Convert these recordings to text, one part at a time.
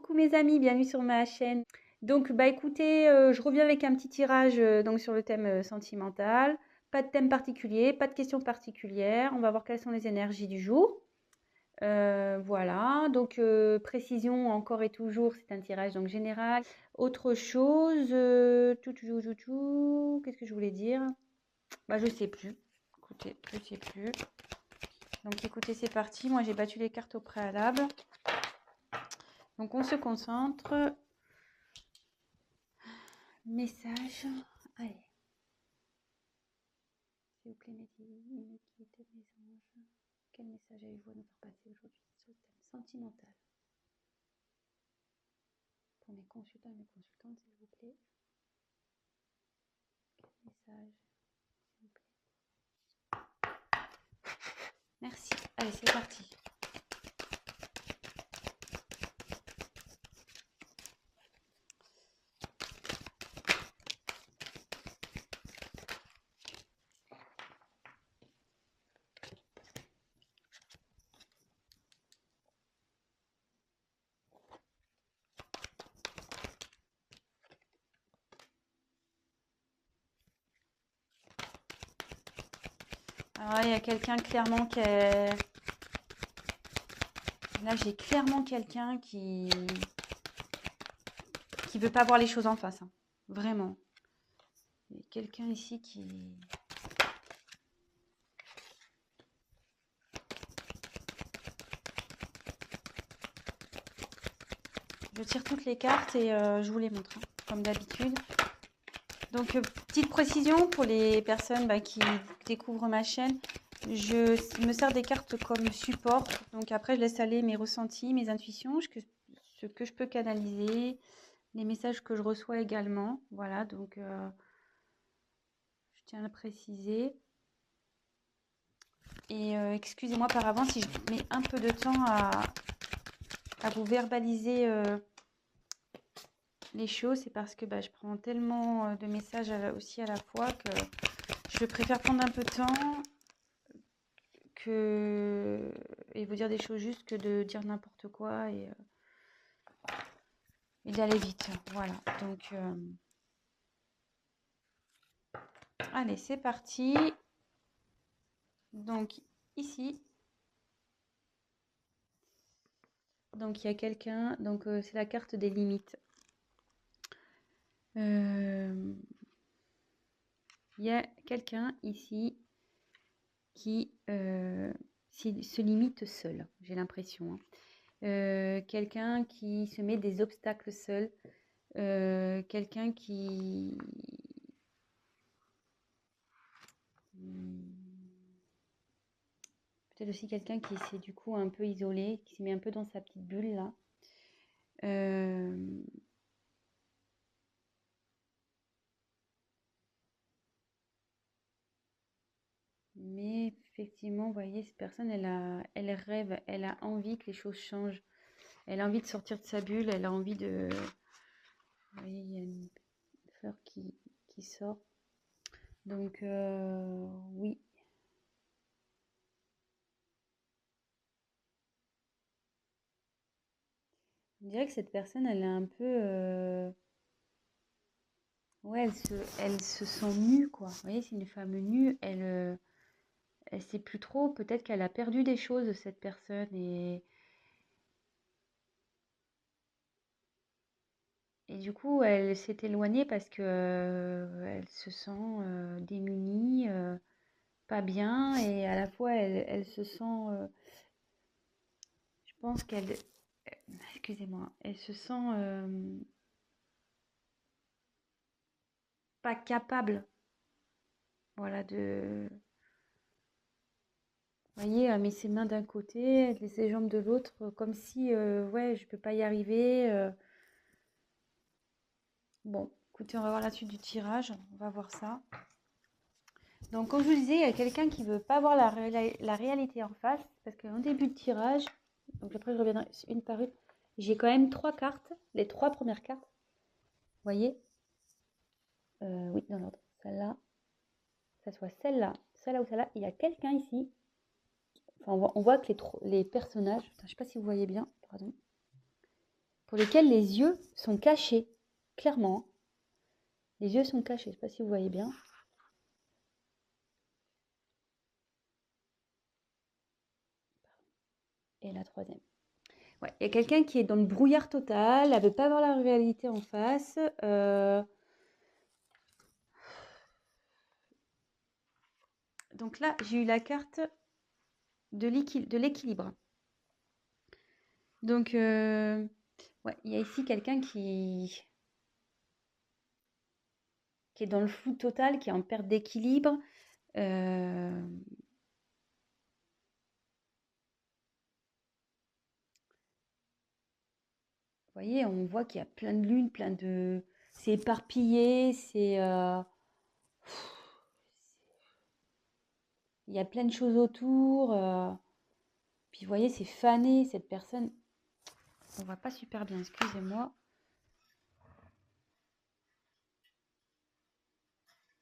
Coucou mes amis, bienvenue sur ma chaîne. Donc bah écoutez, je reviens avec un petit tirage donc sur le thème sentimental. Pas de thème particulier, pas de questions particulières. On va voir quelles sont les énergies du jour. Voilà, donc précision encore et toujours, c'est un tirage donc général. Autre chose, qu'est-ce que je voulais dire? Bah je sais plus. Écoutez, je sais plus. Donc écoutez, c'est parti. Moi j'ai battu les cartes au préalable. Donc on se concentre. Message. Allez. S'il vous plaît, mes guides, mes anges. Quel message avez-vous à nous faire passer aujourd'hui sur le thème sentimental? Pour mes consultants et mes consultantes, s'il vous plaît. Quel message, s'il vous plaît? Merci. Allez, c'est parti. Alors, il y a quelqu'un clairement qui est... Là, j'ai clairement quelqu'un qui veut pas voir les choses en face. Hein. Vraiment. Il y a quelqu'un ici qui... Je tire toutes les cartes et je vous les montre, hein, comme d'habitude. Donc, petite précision pour les personnes qui découvrent ma chaîne. Je me sers des cartes comme support. Donc, après, je laisse aller mes ressentis, mes intuitions, ce que je peux canaliser, les messages que je reçois également. Voilà, donc, je tiens à le préciser. Et excusez-moi par avance si je mets un peu de temps à vous verbaliser les choses. C'est parce que je prends tellement de messages aussi à la fois que je préfère prendre un peu de temps et vous dire des choses juste que de dire n'importe quoi et d'aller vite. Voilà, donc allez, c'est parti. Donc ici, donc il y a quelqu'un, donc c'est la carte des limites. Il y a quelqu'un ici qui se limite seul, j'ai l'impression. Hein. Quelqu'un qui se met des obstacles seul, quelqu'un qui... Peut-être aussi quelqu'un qui s'est du coup un peu isolé, qui s'est mis un peu dans sa petite bulle là. Mais effectivement, vous voyez, cette personne, elle rêve, elle a envie que les choses changent. Elle a envie de sortir de sa bulle, elle a envie de... Vous voyez, il y a une fleur qui sort. Donc, oui. Je dirais que cette personne, elle est un peu... Ouais, elle se sent nue, quoi. Vous voyez, c'est une femme nue. Elle sait plus trop. Peut-être qu'elle a perdu des choses, cette personne. Et du coup, elle s'est éloignée parce que elle se sent démunie, pas bien. Et à la fois, elle se sent... je pense qu'elle... Excusez-moi. Elle se sent pas capable. Voilà, de... Vous voyez, elle met ses mains d'un côté, elle met ses jambes de l'autre, comme si, ouais, je peux pas y arriver. Bon, écoutez, on va voir la suite du tirage, on va voir ça. Donc, comme je vous disais, il y a quelqu'un qui veut pas voir la réalité en face, parce qu'en début de tirage, donc après je reviendrai une par une, j'ai quand même 3 cartes, les 3 premières cartes, vous voyez, oui, dans l'ordre, celle-là, que ce soit celle-là ou celle-là, il y a quelqu'un ici. Enfin, on voit que les personnages, je ne sais pas si vous voyez bien, pardon. pour lesquels les yeux sont cachés, clairement. Les yeux sont cachés, je ne sais pas si vous voyez bien. Et la troisième. Ouais, il y a quelqu'un qui est dans le brouillard total, elle ne veut pas voir la réalité en face. Donc là, j'ai eu la carte de l'équilibre. Donc, ouais, il y a ici quelqu'un qui est dans le flou total, qui est en perte d'équilibre. Vous voyez, on voit qu'il y a plein de lunes, plein de... C'est éparpillé, c'est... Il y a plein de choses autour. Puis vous voyez, c'est fané, cette personne. On voit pas super bien, excusez-moi.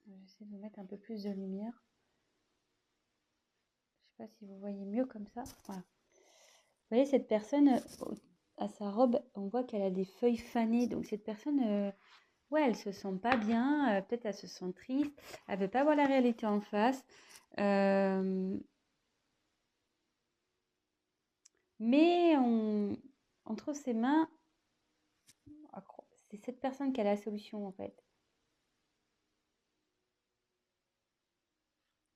J'essaie de vous mettre un peu plus de lumière. Je sais pas si vous voyez mieux comme ça. Voilà. Vous voyez, cette personne, à sa robe, on voit qu'elle a des feuilles fanées. Donc cette personne, ouais, elle se sent pas bien. Peut-être elle se sent triste. Elle veut pas voir la réalité en face. Mais entre ses mains, c'est cette personne qui a la solution en fait.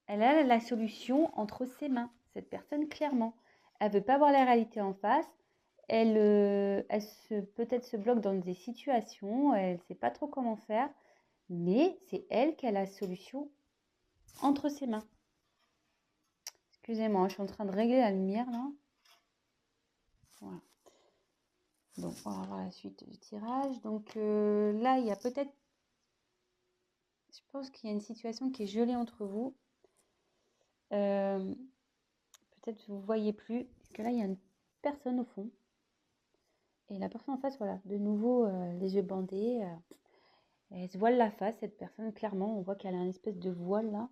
Elle a la solution entre ses mains, cette personne clairement. Elle veut pas voir la réalité en face. Elle peut-être se bloque dans des situations, elle ne sait pas trop comment faire, mais c'est elle qui a la solution entre ses mains. Excusez-moi, je suis en train de régler la lumière là. Voilà. Donc on va voir la suite du tirage. Donc là, il y a peut-être, je pense qu'il y a une situation qui est gelée entre vous. Peut-être vous ne voyez plus, parce que là, il y a une personne au fond. Et la personne en face, voilà, de nouveau, les yeux bandés. Elle se voile la face, cette personne, clairement. On voit qu'elle a une espèce de voile là.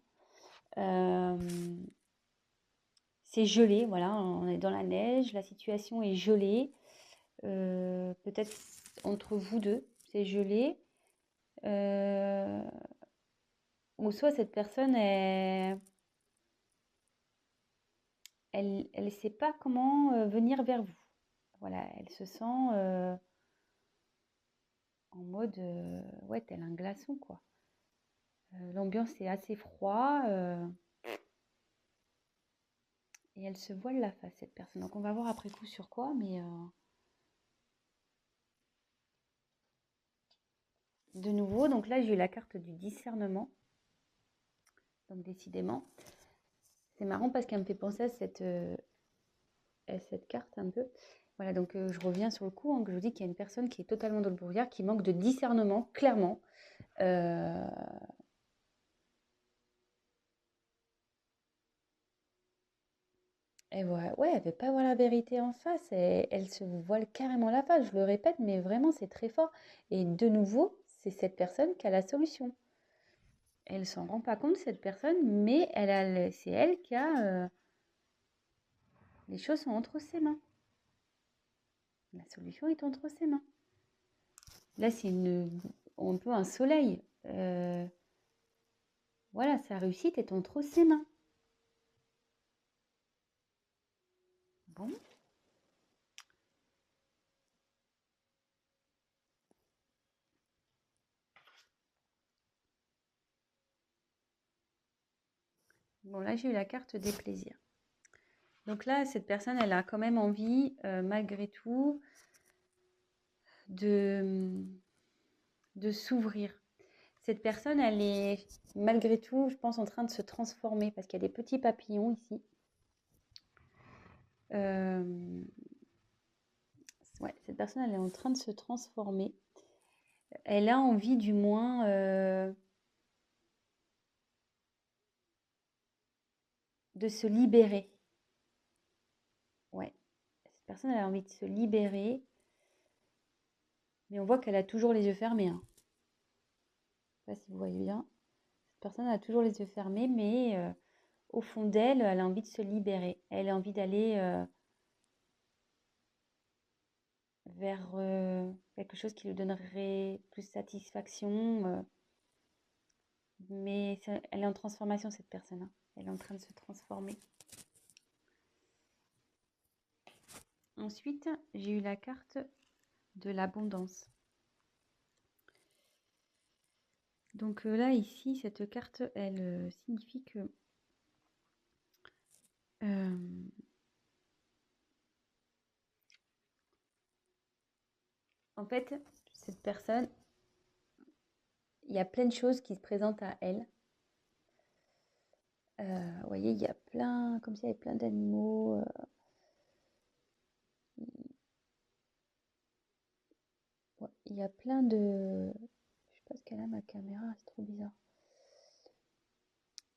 C'est gelé, voilà, on est dans la neige, la situation est gelée. Peut-être entre vous deux, c'est gelé. Ou soit cette personne, elle ne sait pas comment venir vers vous. Voilà, elle se sent en mode, ouais, tel un glaçon, quoi. L'ambiance est assez froid et elle se voile la face, cette personne. Donc on va voir après coup sur quoi, mais de nouveau, donc là j'ai eu la carte du discernement. Donc décidément, c'est marrant parce qu'elle me fait penser à cette carte un peu. Voilà, donc je reviens sur le coup, hein, que je vous dis qu'il y a une personne qui est totalement dans le brouillard, qui manque de discernement, clairement. Et ouais, elle veut pas voir la vérité en face, et elle se voile carrément la face, je le répète, mais vraiment c'est très fort. Et de nouveau, c'est cette personne qui a la solution. Elle s'en rend pas compte, cette personne, mais c'est elle qui a... les choses sont entre ses mains. La solution est entre ses mains. Là, c'est un peu un soleil. Voilà, sa réussite est entre ses mains. Bon. Bon, là, j'ai eu la carte des plaisirs. Donc là, cette personne, elle a quand même envie, malgré tout, de s'ouvrir. Cette personne, elle est, malgré tout, je pense, en train de se transformer parce qu'il y a des petits papillons ici. Ouais, cette personne, elle est en train de se transformer. Elle a envie, du moins, de se libérer. Ouais, cette personne, elle a envie de se libérer. Mais on voit qu'elle a toujours les yeux fermés, hein. Je ne sais pas si vous voyez bien. Cette personne a toujours les yeux fermés, mais au fond d'elle, elle a envie de se libérer. Elle a envie d'aller vers quelque chose qui lui donnerait plus satisfaction. Mais elle est en transformation, cette personne, hein. Elle est en train de se transformer. Ensuite, j'ai eu la carte de l'abondance. Donc là, ici, cette carte, elle signifie que en fait, cette personne, il y a plein de choses qui se présentent à elle. Vous voyez, il y a plein, comme s'il y avait plein d'animaux. Ouais, il y a plein de... Je sais pas ce qu'elle a, ma caméra, c'est trop bizarre.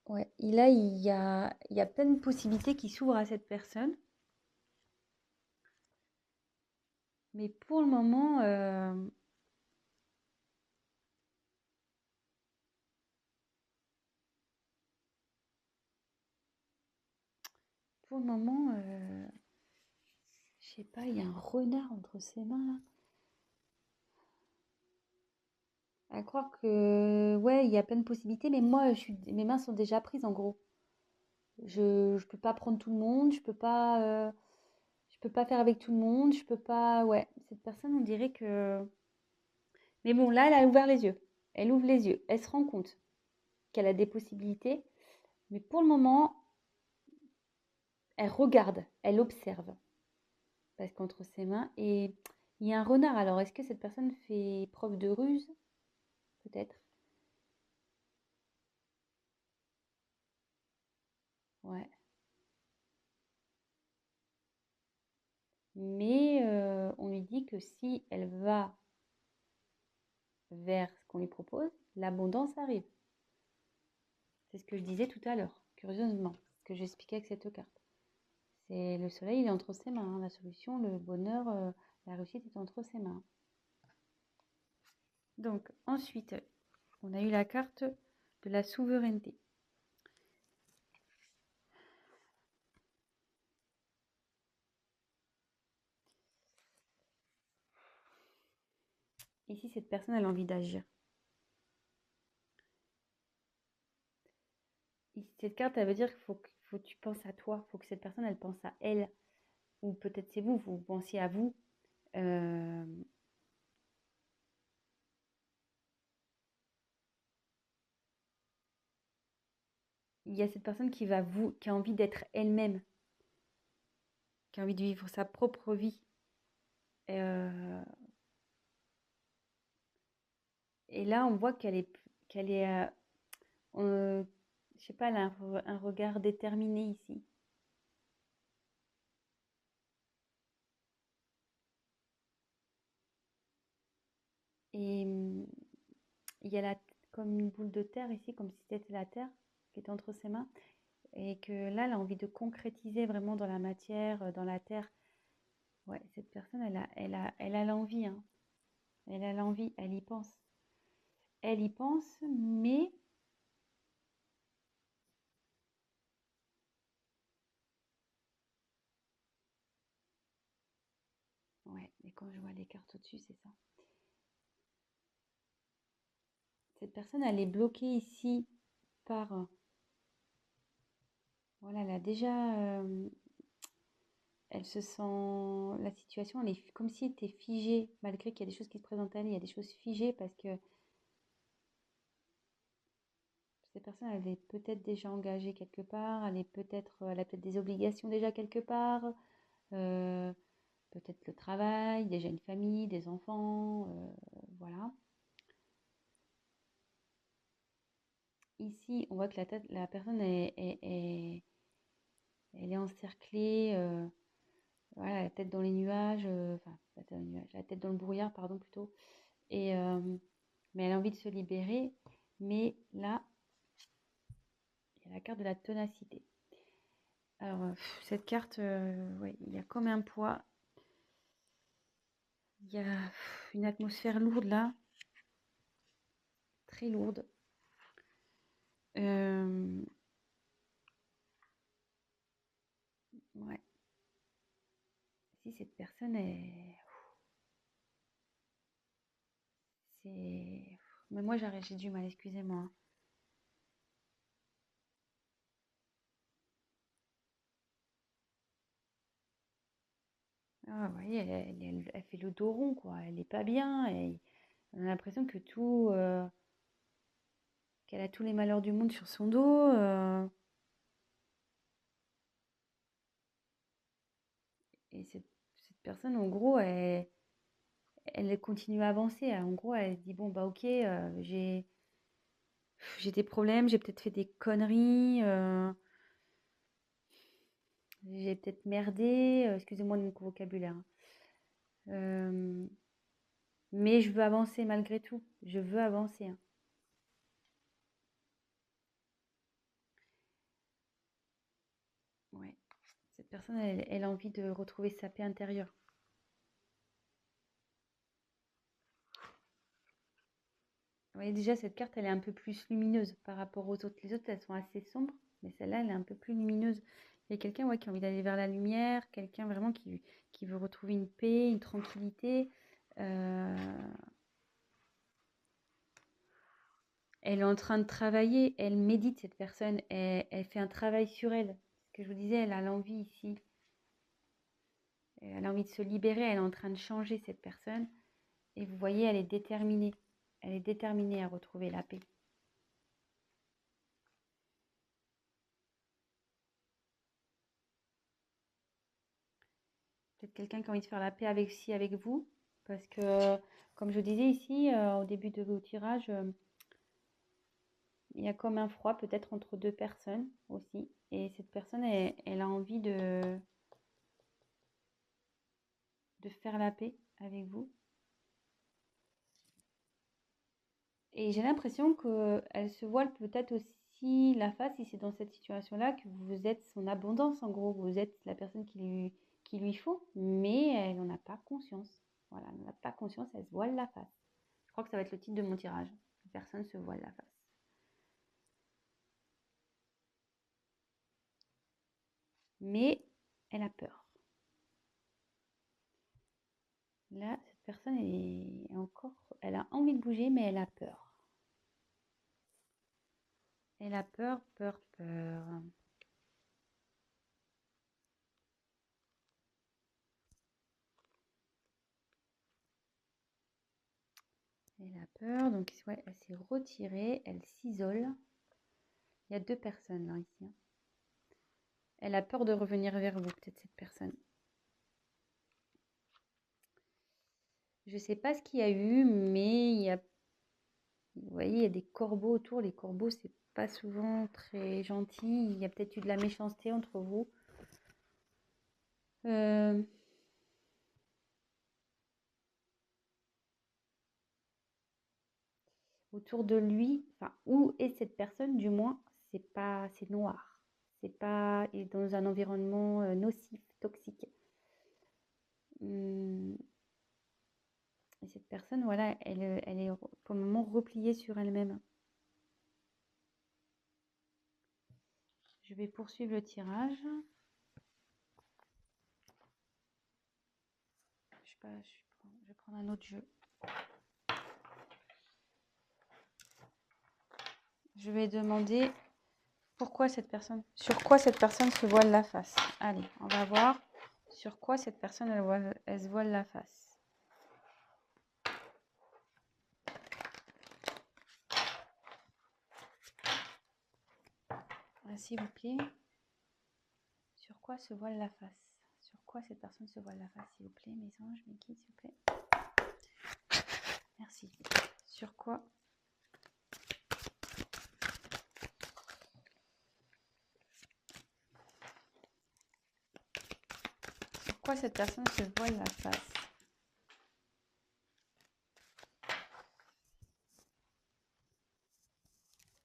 Ouais, et là, il y a plein de possibilités qui s'ouvrent à cette personne. Mais pour le moment, je sais pas, il y a un renard entre ses mains là. À croire que, ouais, il y a plein de possibilités, mais moi, mes mains sont déjà prises en gros. Je peux pas prendre tout le monde, je peux pas faire avec tout le monde, je peux pas, ouais. Cette personne, on dirait que, mais bon, là, elle a ouvert les yeux. Elle ouvre les yeux. Elle se rend compte qu'elle a des possibilités, mais pour le moment, elle regarde, elle observe, parce qu'entre ses mains, et il y a un renard. Alors, est-ce que cette personne fait preuve de ruse? Peut-être. Ouais. Mais on lui dit que si elle va vers ce qu'on lui propose, l'abondance arrive. C'est ce que je disais tout à l'heure, curieusement, ce que j'expliquais avec cette carte. C'est le soleil, il est entre ses mains, hein. La solution, le bonheur, la réussite est entre ses mains. Donc ensuite, on a eu la carte de la souveraineté. Ici, cette personne a envie d'agir. Cette carte, elle veut dire qu'il faut que tu penses à toi, il faut que cette personne, elle pense à elle. Ou peut-être c'est vous, vous pensiez à vous. Euh, il y a cette personne qui a envie d'être elle-même, qui a envie de vivre sa propre vie. Euh, et là, on voit qu'elle est, je sais pas, elle a un regard déterminé ici. Et il y a comme une boule de terre ici, comme si c'était la terre qui était entre ses mains. Et que là, elle a envie de concrétiser vraiment dans la matière, dans la terre. Ouais, cette personne, elle a l'envie, hein. Elle a l'envie, elle y pense. Elle y pense, mais ouais, mais quand je vois les cartes au-dessus, c'est ça. Cette personne, elle est bloquée ici par... voilà, elle a déjà... elle se sent... La situation, elle est comme si elle était figée, malgré qu'il y a des choses qui se présentent à elle, il y a des choses figées parce que cette personne, elle est peut-être déjà engagée quelque part, elle a peut-être des obligations déjà quelque part, euh, peut-être le travail, déjà une famille, des enfants, voilà. Ici, on voit que la personne elle est encerclée, voilà, la tête dans les nuages, enfin, la tête dans les nuages, la tête dans le brouillard, pardon, plutôt. Et, mais elle a envie de se libérer. Mais là, il y a la carte de la ténacité. Alors, cette carte, ouais, il y a comme un poids. Il y a une atmosphère lourde là, très lourde. Ouais. Si cette personne est... c'est... Mais moi, j'ai du mal, excusez-moi. Ah, vous voyez, elle fait le dos rond, quoi. Elle est pas bien. On a l'impression que qu'elle a tous les malheurs du monde sur son dos. Et cette personne, en gros, elle continue à avancer. En gros, elle se dit, bon, bah ok, j'ai des problèmes, j'ai peut-être fait des conneries, j'ai peut-être merdé, excusez-moi de mon vocabulaire, hein. Euh, mais je veux avancer malgré tout. Je veux avancer, hein. Ouais. Cette personne, elle a envie de retrouver sa paix intérieure. Vous voyez, déjà, cette carte, elle est un peu plus lumineuse par rapport aux autres. Les autres, elles sont assez sombres, mais celle-là, elle est un peu plus lumineuse. Il y a quelqu'un, ouais, qui a envie d'aller vers la lumière, quelqu'un vraiment qui veut retrouver une paix, une tranquillité. Euh, Elle est en train de travailler, elle médite, cette personne, elle fait un travail sur elle. Ce que je vous disais, elle a l'envie ici. Elle a envie de se libérer, elle est en train de changer, cette personne. Et vous voyez, elle est déterminée. Elle est déterminée à retrouver la paix. Peut-être quelqu'un qui a envie de faire la paix avec vous. Parce que, comme je vous disais ici, au début de vos tirages, il y a comme un froid peut-être entre deux personnes aussi. Et cette personne, elle a envie de faire la paix avec vous. Et j'ai l'impression qu'elle se voile peut-être aussi la face, si c'est dans cette situation-là, que vous êtes son abondance, en gros. Vous êtes la personne qui lui faut, mais elle n'en a pas conscience. Voilà, elle n'en a pas conscience, elle se voile la face. Je crois que ça va être le titre de mon tirage. Personne se voile la face. Mais elle a peur. Là, cette personne est encore... Elle a envie de bouger, mais elle a peur. Elle a peur, peur, peur. Elle a peur, donc ouais, elle s'est retirée, elle s'isole. Il y a deux personnes là, ici, hein. Elle a peur de revenir vers vous, peut-être cette personne. Je ne sais pas ce qu'il y a eu, mais vous voyez, il y a des corbeaux autour. Les corbeaux, c'est pas souvent très gentil. Il y a peut-être eu de la méchanceté entre vous. Autour de lui, enfin, où est cette personne, du moins, c'est noir. C'est pas et dans un environnement nocif, toxique. Hum, Et cette personne, voilà, elle est pour le moment repliée sur elle-même. Je vais poursuivre le tirage. Je sais pas, je vais prendre un autre jeu. Je vais demander sur quoi cette personne se voile la face. Allez, on va voir sur quoi cette personne elle se voile la face. S'il vous plaît. Sur quoi se voile la face? Sur quoi cette personne se voile la face, s'il vous plaît, mes anges, mes guides, s'il vous plaît. Merci. Sur quoi? Sur quoi cette personne se voile la face?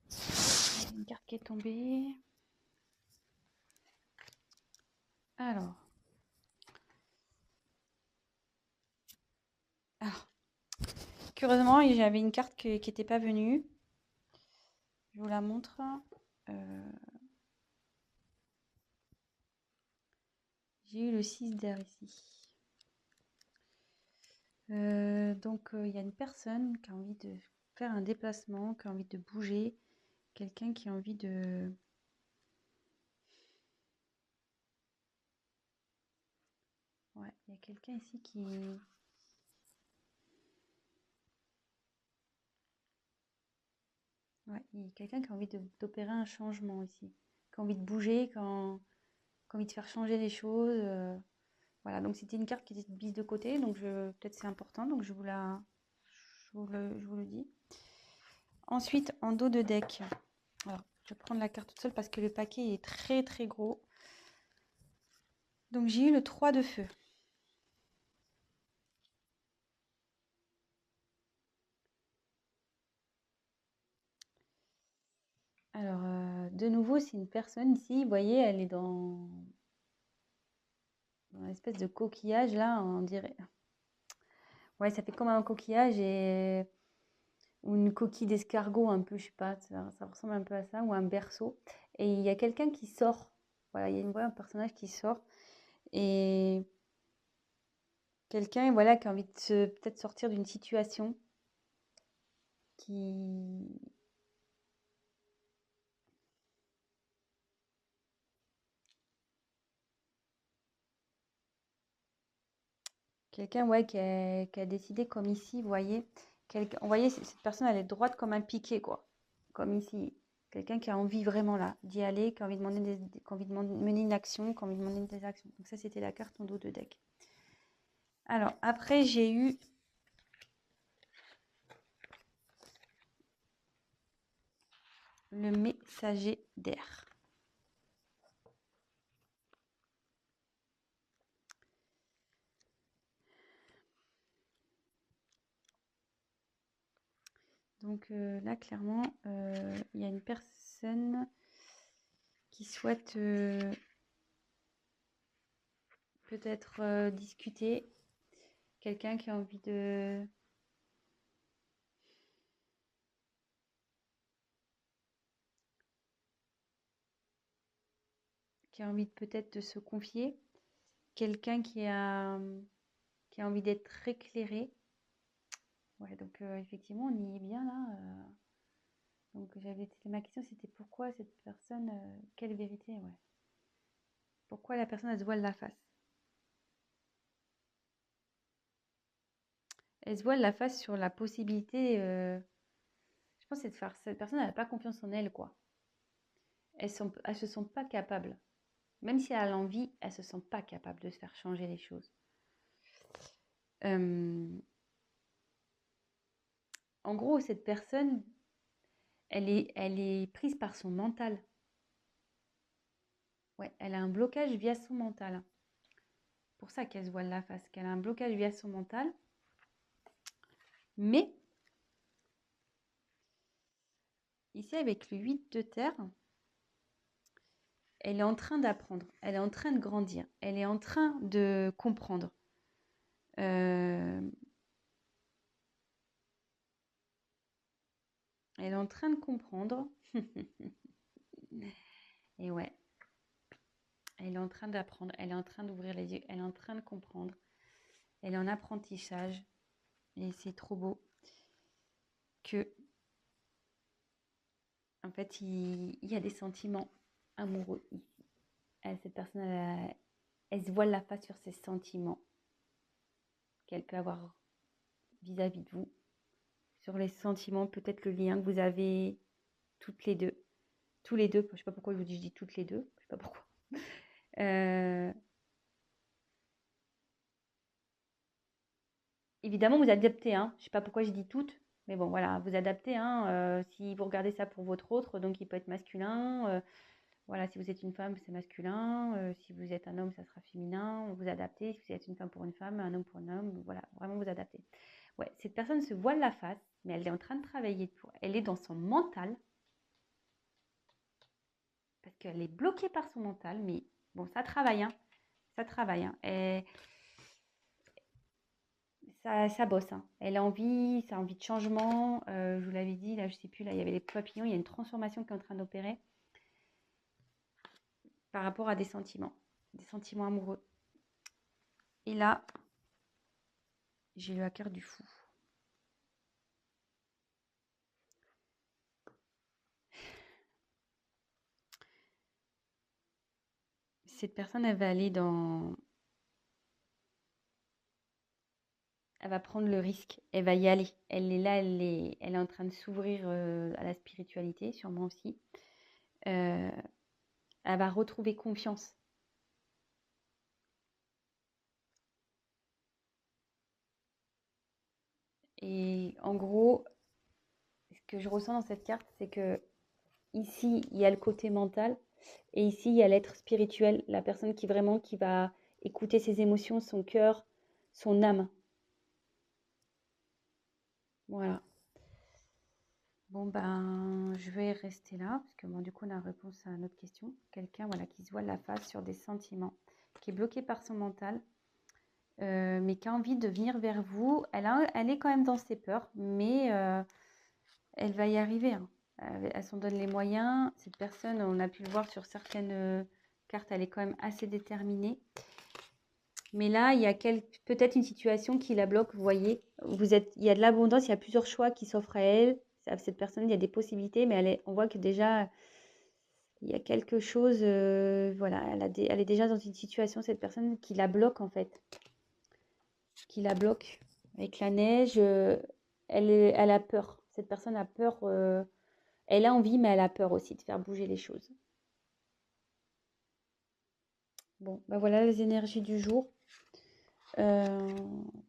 Il y a une carte qui est tombée. Alors. Curieusement, j'avais une carte qui n'était pas venue. Je vous la montre. J'ai eu le 6 d'air ici. Donc, il y a une personne qui a envie de faire un déplacement, qui a envie de bouger, quelqu'un qui a envie de... Ouais, il y a quelqu'un ici qui... Ouais, il y a quelqu'un qui a envie d'opérer un changement ici, qui a envie de bouger, qui a envie de faire changer les choses. Voilà, donc c'était une carte qui était mise de côté, donc peut-être c'est important, donc je vous le dis. Ensuite, en dos de deck, alors je vais prendre la carte toute seule parce que le paquet est très très gros. Donc j'ai eu le 3 de feu. Alors, de nouveau, c'est une personne ici, vous voyez, elle est dans une espèce de coquillage là, on dirait. Ouais, ça fait comme un coquillage ou une coquille d'escargot un peu, je sais pas, ça ressemble un peu à ça, ou un berceau. Et il y a quelqu'un qui sort. Voilà, il y a un personnage qui sort. Et quelqu'un, voilà, qui a envie de peut-être sortir d'une situation qui... Quelqu'un, ouais, qui a décidé comme ici, vous voyez. Vous voyez, cette personne, elle est droite comme un piquet, quoi. Comme ici. Quelqu'un qui a envie vraiment là d'y aller, qui a envie de qui a envie de mener une action, qui a envie de mener des actions. Donc ça, c'était la carte en dos de deck. Alors, après, j'ai eu le messager d'air. Donc là, clairement, il y a une personne qui souhaite peut-être discuter. Quelqu'un qui a envie de... qui a envie peut-être de se confier. Quelqu'un qui a envie d'être éclairé. Ouais, donc effectivement, on y est bien là. Donc ma question, c'était pourquoi cette personne, quelle vérité, ouais. Pourquoi la personne, elle se voile la face? Elle se voile la face sur la possibilité, je pense, que cette personne, elle n'a pas confiance en elle, quoi. Elles se sont pas capables. Même si elle a l'envie, elles se sent pas capables de se faire changer les choses. En gros, cette personne, elle est prise par son mental. Ouais, elle a un blocage via son mental. Pour ça qu'elle se voile la face, qu'elle a un blocage via son mental. Mais, ici, avec le 8 de terre, elle est en train d'apprendre, elle est en train de grandir, elle est en train de comprendre. Elle est en train de comprendre. Et ouais, elle est en train d'apprendre, elle est en train d'ouvrir les yeux, elle est en train de comprendre. Elle est en apprentissage. Et c'est trop beau que, en fait, il y a des sentiments amoureux ici. Cette personne, elle se voile la face sur ses sentiments qu'elle peut avoir vis-à-vis de vous. Sur les sentiments, peut-être le lien que vous avez toutes les deux. Tous les deux, je ne sais pas pourquoi je vous dis, je dis toutes les deux, je ne sais pas pourquoi. Évidemment, vous adaptez, hein. Je ne sais pas pourquoi je dis toutes, mais bon, voilà, vous adaptez, hein. Si vous regardez ça pour votre autre, donc il peut être masculin. Voilà, si vous êtes une femme, c'est masculin. Si vous êtes un homme, ça sera féminin. Vous adaptez. Si vous êtes une femme pour une femme, un homme pour un homme, voilà, vraiment vous adaptez. Ouais, cette personne se voile la face, mais elle est en train de travailler pour. Elle est dans son mental, parce qu'elle est bloquée par son mental, mais bon, ça travaille, hein. Ça travaille, hein. Et ça bosse, hein. Elle a envie, ça a envie de changement. Je vous l'avais dit, là, je sais plus, là, il y avait les papillons, il y a une transformation qui est en train d'opérer par rapport à des sentiments amoureux. Et là, j'ai eu la carte du fou. cette personne, elle va aller dans... Elle va prendre le risque, elle va y aller. Elle est là, elle est en train de s'ouvrir à la spiritualité, sûrement aussi. Euh, Elle va retrouver confiance. Et en gros, ce que je ressens dans cette carte, c'est que ici, il y a le côté mental et ici, il y a l'être spirituel, la personne qui vraiment qui va écouter ses émotions, son cœur, son âme. Voilà. Bon, ben, je vais rester là parce que bon, du coup, on a réponse à notre question. Quelqu'un voilà, qui se voit la face sur des sentiments, qui est bloqué par son mental, mais qui a envie de venir vers vous. Elle est quand même dans ses peurs, mais elle va y arriver, hein. Elle s'en donne les moyens. Cette personne, on a pu le voir sur certaines cartes, elle est quand même assez déterminée. Mais là, il y a peut-être une situation qui la bloque. Vous voyez, il y a de l'abondance, il y a plusieurs choix qui s'offrent à elle. À cette personne, il y a des possibilités, mais on voit que déjà, il y a quelque chose. Voilà, elle est déjà dans une situation, cette personne, qui la bloque en fait. Qui la bloque. Avec la neige, elle a peur. Cette personne a peur. Elle a envie, mais elle a peur aussi de faire bouger les choses. Bon, bah voilà les énergies du jour. Euh,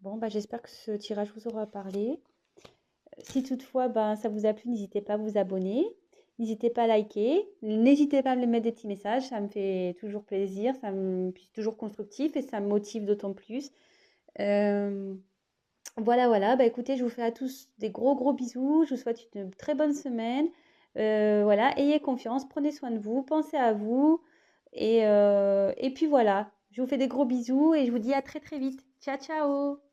bon, bah j'espère que ce tirage vous aura parlé. Si toutefois ça vous a plu, n'hésitez pas à vous abonner. N'hésitez pas à liker. N'hésitez pas à me mettre des petits messages. Ça me fait toujours plaisir. C'est toujours constructif et ça me motive d'autant plus. Euh, voilà. Bah écoutez, je vous fais à tous des gros bisous. Je vous souhaite une très bonne semaine. Voilà, ayez confiance, prenez soin de vous, pensez à vous. Et puis voilà, je vous fais des gros bisous et je vous dis à très vite. Ciao, ciao!